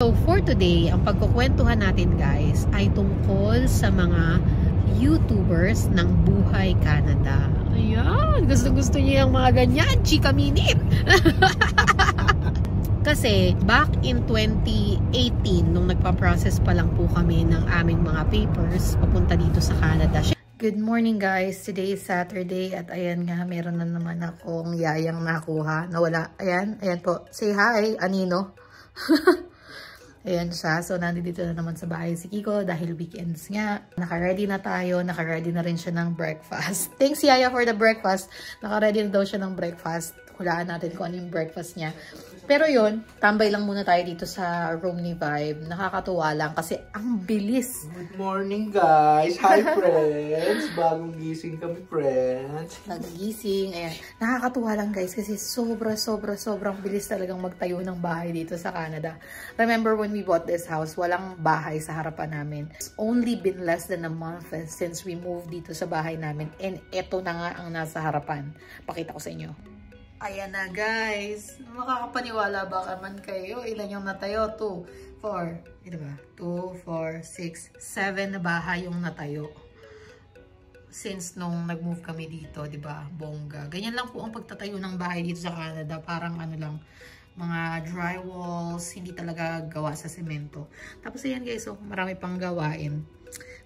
So for today, ang pagkukwentuhan natin guys ay tungkol sa mga YouTubers ng Buhay Canada. Ayan, gusto niyo yung mga ganyan, chika minute. Kasi back in 2018, nung nagpa-process pa lang po kami ng aming mga papers papunta dito sa Canada. Good morning guys, today is Saturday at ayan nga, meron na naman akong yayang nakuha. Nawala, ayan po, say hi, Anino. Ayan siya. So, nandito na naman sa bahay si Kiko dahil weekends nga. Naka-ready na tayo. Naka-ready na rin siya ng breakfast. Thanks, Yaya, for the breakfast. Naka-ready na daw siya ng breakfast. Hulaan natin kung ano yung breakfast niya. Pero yun, tambay lang muna tayo dito sa room ni Vibe. Nakakatuwa lang kasi ang bilis. Good morning, guys. Hi, friends. Bagong gising kami, friends. Nagising. Ayan. Nakakatuwa lang, guys, kasi sobrang bilis talagang magtayo ng bahay dito sa Canada. Remember when we bought this house, walang bahay sa harapan namin. It's only been less than a month since we moved dito sa bahay namin. And eto na nga ang nasa harapan. Pakita ko sa inyo. Ayan na guys. Makakapaniwala ba kaman kayo? Ilan yung natayo? 2, 4. Ito ba? 2, 4, 6, 7 na bahay yung natayo. Since nung nag-move kami dito, di ba? Bongga. Ganyan lang po ang pagtatayo ng bahay dito sa Canada. Parang ano lang, mga drywalls, hindi talaga gawa sa semento. Tapos ayan guys, so marami pang gawain.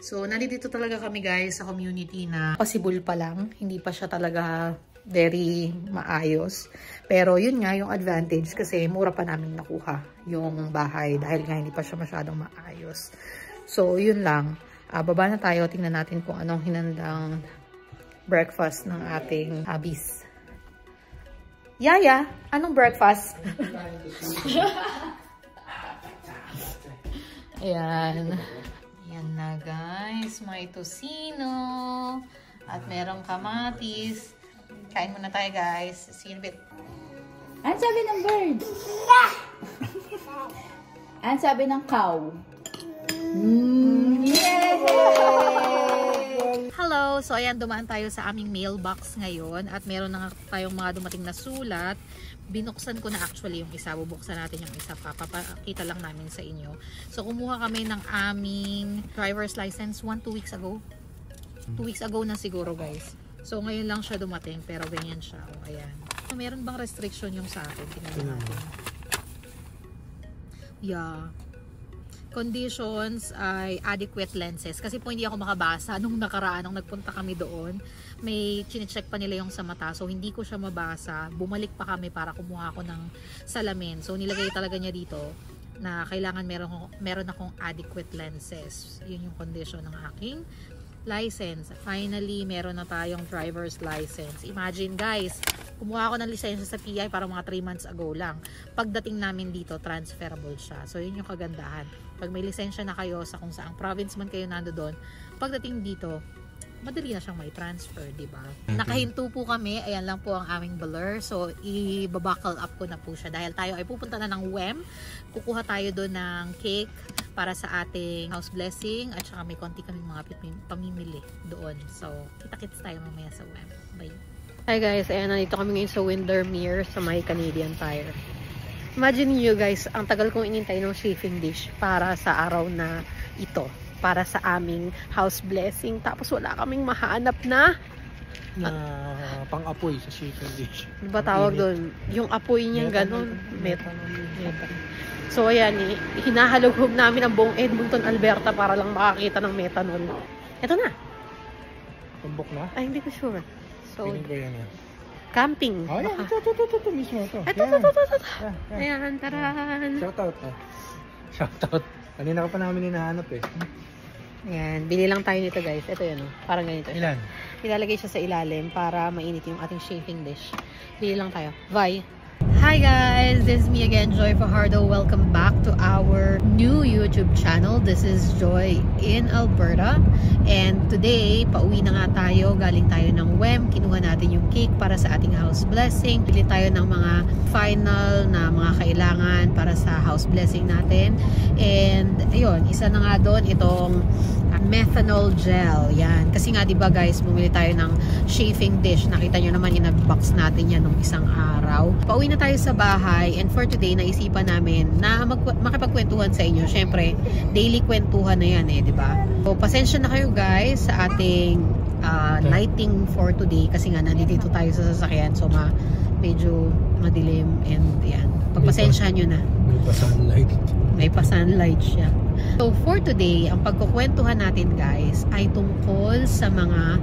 So nandito talaga kami guys sa community na possible pa lang. Hindi pa siya talaga very maayos. Pero yun nga yung advantage kasi mura pa namin nakuha yung bahay dahil nga hindi pa siya masyadong maayos. So yun lang. Baba na tayo. Tingnan natin kung anong hinandang breakfast ng ating abis. Yaya, anong breakfast? Ayan. Ayan na guys. May tocino. At merong kamatis. Kain muna tayo guys. See you in a bit. Ano sabi ng bird? Ano sabi ng cow? Yay! Hello! So ayan, dumaan tayo sa aming mailbox ngayon. At meron na tayong mga dumating na sulat. Binuksan ko na actually yung isa. Bubuksan natin yung isa pa. Papakita lang namin sa inyo. So kumuha kami ng aming driver's license 1-2 weeks ago. 2 weeks ago na siguro guys. So, ngayon lang siya dumating, pero ganyan siya. O, ayan. So, meron bang restriction yung sa akin? Tingnan natin. Yeah. Conditions ay adequate lenses. Kasi po hindi ako makabasa nung nakaraan, nung nagpunta kami doon. May chinecheck pa nila yung sa mata. So, hindi ko siya mabasa. Bumalik pa kami para kumuha ako ng salamin. So, nilagay talaga niya dito na kailangan meron akong adequate lenses. Yun yung condition ng aking license. Finally, meron na tayong driver's license. Imagine guys, kumuha ako ng lisensya sa PI para mga 3 months ago lang. Pagdating namin dito, transferable siya. So, yun yung kagandahan. Pag may lisensya na kayo sa kung saang province man kayo nando doon, pagdating dito, madali na siyang may transfer, di ba? Nakahinto po kami. Ayan lang po ang aming blur. So, i-buckle up ko na po siya. Dahil tayo ay pupunta na ng WEM. Kukuha tayo doon ng cake para sa ating house blessing. At saka may konti kaming mga pamimili doon. So, kita-kits tayo mamaya sa WEM. Bye! Hi guys, ayan, nandito kami ngayon sa Windermere sa may Canadian Tire. Imagine niyo guys, ang tagal kong inintay ng chafing dish para sa araw na ito. Para sa aming house blessing. Tapos wala kaming mahanap na pang-apoy sa chicken dish. Ano ba tawag doon? Yung apoy niya ganun. Methanol. So ayan, hinahalughog namin ang buong Edmonton, Alberta para lang makakita ng methanol. Ito na. Tumbok na? Ay, hindi ko sure. So, pinig ba yan? Camping. Oh, yan. Ito mismo. Ito. Ayan, taran. Shoutout. Shoutout. Kanina ka pa namin hinahanap eh. Ayan, bili lang tayo nito guys. Ito yun, parang ganito. Ilan? Ilalagay siya sa ilalim para mainit yung ating chafing dish. Bili lang tayo. Bye! Hi guys! This is me again, Joy Fajardo. Welcome back to our new YouTube channel. This is Joy in Alberta. And today, pauwi na nga tayo. Galing tayo ng WEM. Kinuha natin yung cake para sa ating house blessing. Bili tayo ng mga final na mga kailangan para sa house blessing natin. And ayun, isa na nga doon itong methanol gel. Yan. Kasi nga, di ba guys, bumili tayo ng chafing dish. Nakita nyo naman, in-unbox natin yan nung isang araw. Pauwi na tayo sa bahay. And for today, naisipan namin na makipagkwentuhan sa inyo. Syempre, daily kwentuhan na yan di ba? So, pasensya na kayo guys sa ating lighting for today. Kasi nga, nandito tayo sa sasakyan. So, medyo madilim and yan. Pagpasensyahan nyo na. May pa-sunlight. May pa-sunlight siya. So, for today, ang pagkukwentuhan natin guys ay tungkol sa mga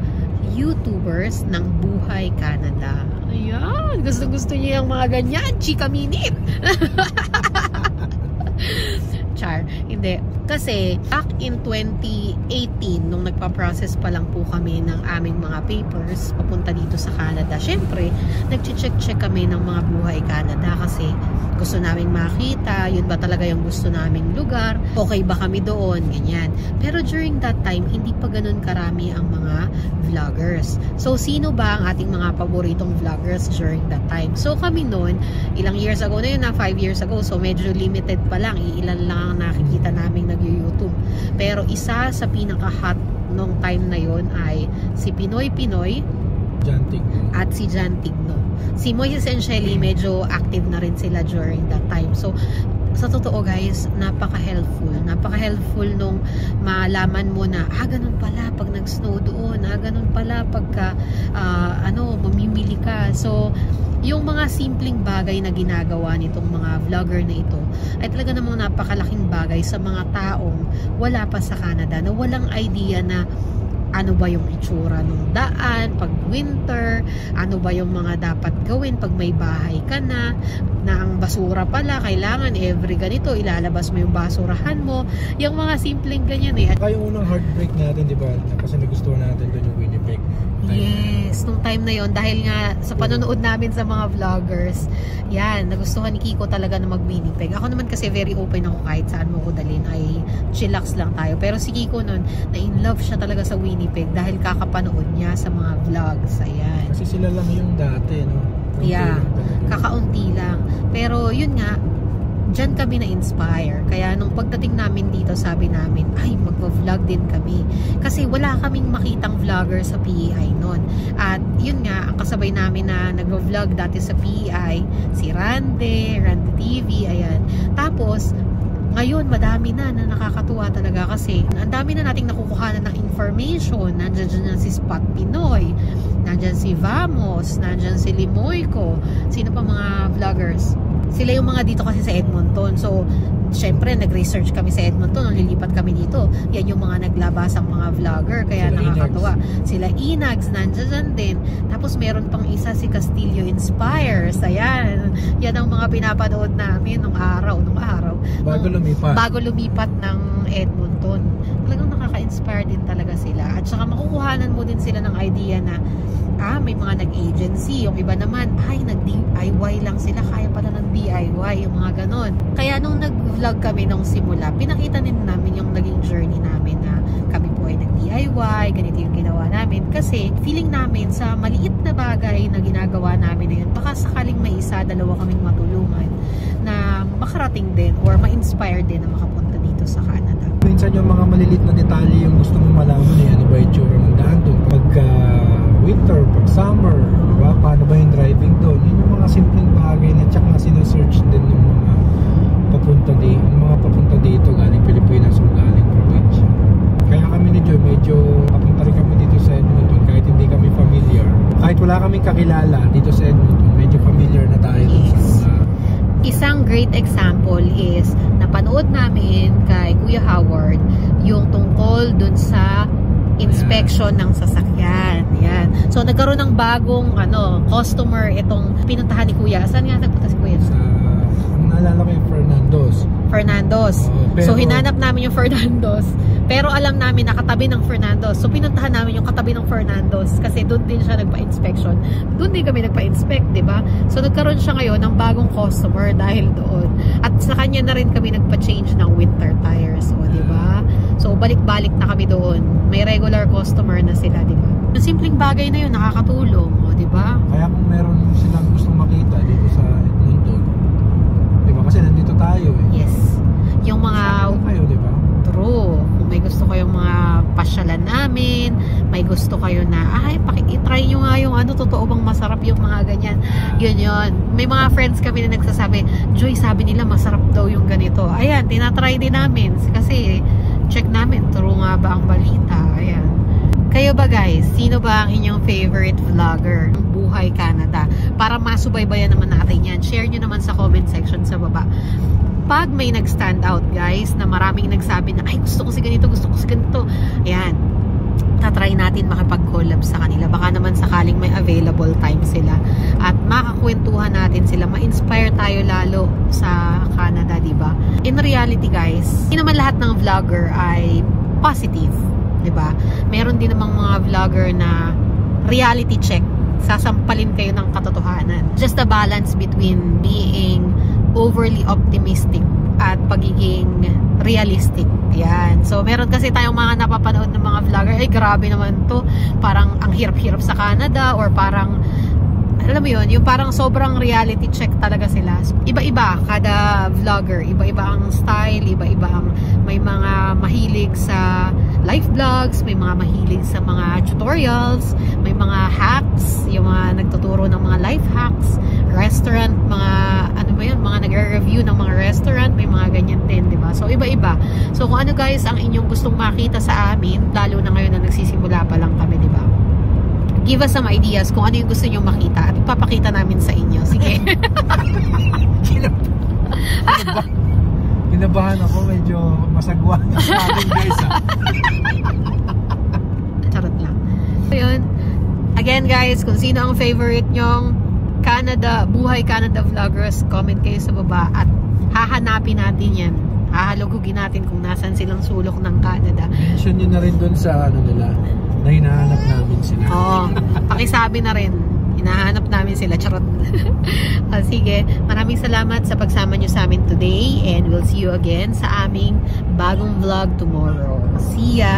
YouTubers ng Buhay Canada. Ayan! Gusto niyo yung mga ganyan. Chika minute! Char. Hindi. Kasi, back in 2018, nung nagpa-process pa lang po kami ng aming mga papers papunta dito sa Canada, syempre, nag-check kami ng mga Buhay Canada kasi gusto naming makita, yun ba talaga yung gusto naming lugar, okay ba kami doon, ganyan. Pero during that time, hindi pa ganun karami ang mga vloggers. So, sino ba ang ating mga paboritong vloggers during that time? So, kami noon, ilang years ago na yun, 5 years ago, so medyo limited pa lang, ilan lang ang nakikita naming nag-YouTube. Pero isa sa pinaka-hot nung time na yon ay si Pinoy John Tigno. at si John Tigno. Si Moy essentially medyo active na rin sila during that time. So sa totoo guys, napaka-helpful nung malaman mo na ganun pala pag nag-snow doon, ganun pala pagka mamimili ka. So yung mga simpleng bagay na ginagawa nitong mga vlogger na ito ay talaga namang napakalaking bagay sa mga taong wala pa sa Canada, na walang idea na ano ba yung itsura ng daan pag winter, ano ba yung mga dapat gawin pag may bahay ka na ang basura pala kailangan every ganito ilalabas mo yung basurahan mo, yung mga simpleng ganyan Kaya yung unang heartbreak natin, di ba? Kasi nagustuhan natin doon yung Winnipeg. Yes, nung time na yon, dahil nga sa panonood namin sa mga vloggers, yan, nagustuhan ni Kiko talaga na mag-Winnipeg. Ako naman kasi very open ako, kahit saan mo ko dalhin ay chillax lang tayo. Pero si Kiko nun, na-in love siya talaga sa Winnipeg dahil kakapanood niya sa mga vlogs. Ayan. Kasi sila lang yung dati, no? Yeah, kakaunti lang. Pero yun nga, dyan kami na-inspire. Kaya nung pagdating namin dito, sabi namin, ay, mag-vlog din kami. Kasi wala kaming makitang vlogger sa PEI nun. At yun nga, ang kasabay namin na nag-vlog dati sa PEI, si Rande TV, ayan. Tapos, ngayon, madami na nakakatuwa talaga kasi ang dami na nating nakukuhanan ng information. Nandyan si Spot Pinoy, nandyan si Vamos, nandyan si Limoyko. Sino pa mga vloggers? Sila yung mga dito kasi sa Edmonton. So, syempre, nag-research kami sa Edmonton nung lilipat kami dito. Yan yung mga naglabasang mga vlogger. Kaya sila nakakatawa. Sila Inags, nandyan din. Tapos, meron pang isa si Castillo Inspires. Ayan. Yan ang mga pinapanood namin nung araw. Bago lumipat ng Edmonton. Talagang nakaka-inspire din talaga sila. At saka makukuhanan mo din sila ng idea na may mga nag-agency. Yung iba naman, nag-DIY lang sila. Kaya pala ng DIY, yung mga ganon. Kaya nung nag-vlog kami nung simula, pinakita din namin yung naging journey namin na kami po ay nag-DIY, ganito yung ginawa namin. Kasi feeling namin sa maliit na bagay na ginagawa namin na yun, baka sakaling may isa, dalawa kaming matulungan na makarating din or ma-inspire din na makapunta dito sa Canada. Minsan yung mga maliliit na detalye yung gusto mong malaman ano ba yung tsura ng daan doon. Pagka winter, pag summer, diba? Paano ba yung driving doon? Yun yung mga simpleng bagay na tsaka sinesearch din ng mga papunta dito galing Pilipinas o galing probinsya. Kaya kami ni Joy, medyo papunta rin kami dito sa Edmonton kahit hindi kami familiar. Kahit wala kaming kakilala dito sa Edmonton, medyo familiar na tayo sa Isang great example is napanood namin kay Kuya Howard yung tungkol dun sa inspection ng sasakyan. Yan. So nagkaroon ng bagong customer itong pinuntahan ni Kuya. Saan nga nagpunta si Kuya? Ang naalala ko yung Fernando's. So hinanap namin yung Fernando's. Pero alam namin nakatabi ng Fernando's. So pinuntahan namin yung katabi ng Fernando's kasi doon din siya nagpa-inspection. Doon din kami nagpa-inspect, 'di ba? So nagkaroon siya ngayon ng bagong customer dahil doon. At sa kanya na rin kami nagpa-change ng winter tires, 'di ba? So balik-balik na kami doon. May regular customer na sila, 'di ba? Yung simpleng bagay na 'yun nakakatulong, 'di ba? Kaya kung meron silang gustong makita dito sa Edmonton, 'di ba? Kasi nandito tayo Yes. Yung mga tayo, 'di ba? True. Kung may gusto kayong mga gusto kayo na, i-try nyo nga yung totoo bang masarap yung mga ganyan. Yun. May mga friends kami na nagsasabi, Joy, sabi nila masarap daw yung ganito. Ayan, tinatry din namin. Kasi, check namin, turo nga ba ang balita. Ayan. Kayo ba guys, sino ba ang inyong favorite vlogger ng Buhay Canada? Para masubaybayan naman natin yan. Share nyo naman sa comment section sa baba. Pag may nag-stand out guys, na maraming nagsabi na, ay gusto ko si ganito, gusto ko si ganito. Ayan, tatry natin makipag-collab sa kanila. Baka naman sakaling may available time sila. At makakwentuhan natin sila. Ma-inspire tayo lalo sa Canada, diba? In reality guys, hindi naman lahat ng vlogger ay positive. Diba? Meron din namang mga vlogger na reality check. Sasampalin kayo ng katotohanan. Just a balance between being overly optimistic at pagiging realistic. Yan. So, meron kasi tayong mga napapanood ng mga vlogger, ay grabe naman to. Parang ang hirap-hirap sa Canada or parang, alam mo yun, yung parang sobrang reality check talaga sila. Iba-iba, kada vlogger. Iba-iba ang style, iba-iba ang may mga mahilig sa life vlogs, may mga mahilig sa mga tutorials, may mga hacks, yung mga nagtuturo ng mga life hacks, restaurant, mga ano ba yun, mga nagre-review ng mga restaurant, may mga ganyan din, di ba? So, iba-iba. So, kung ano guys ang inyong gustong makita sa amin, lalo na ngayon na nagsisimula pa lang kami, di ba? Give us some ideas kung ano yung gusto nyo makita at ipapakita namin sa inyo. Sige. Kinabahan ako, medyo masagwa sa akin guys. Charot lang. So yun. Again guys, kung sino ang favorite nyong Buhay Canada vloggers, comment kayo sa baba at hahanapin natin yan. Hahalugugin natin kung nasan silang sulok ng Canada. Mention nyo na rin dun sa nila na hinahanap namin sila. Oo. Pakisabi na rin. Hinahanap namin sila. Charot. Sige. Maraming salamat sa pagsama nyo sa amin today and we'll see you again sa aming bagong vlog tomorrow. See ya!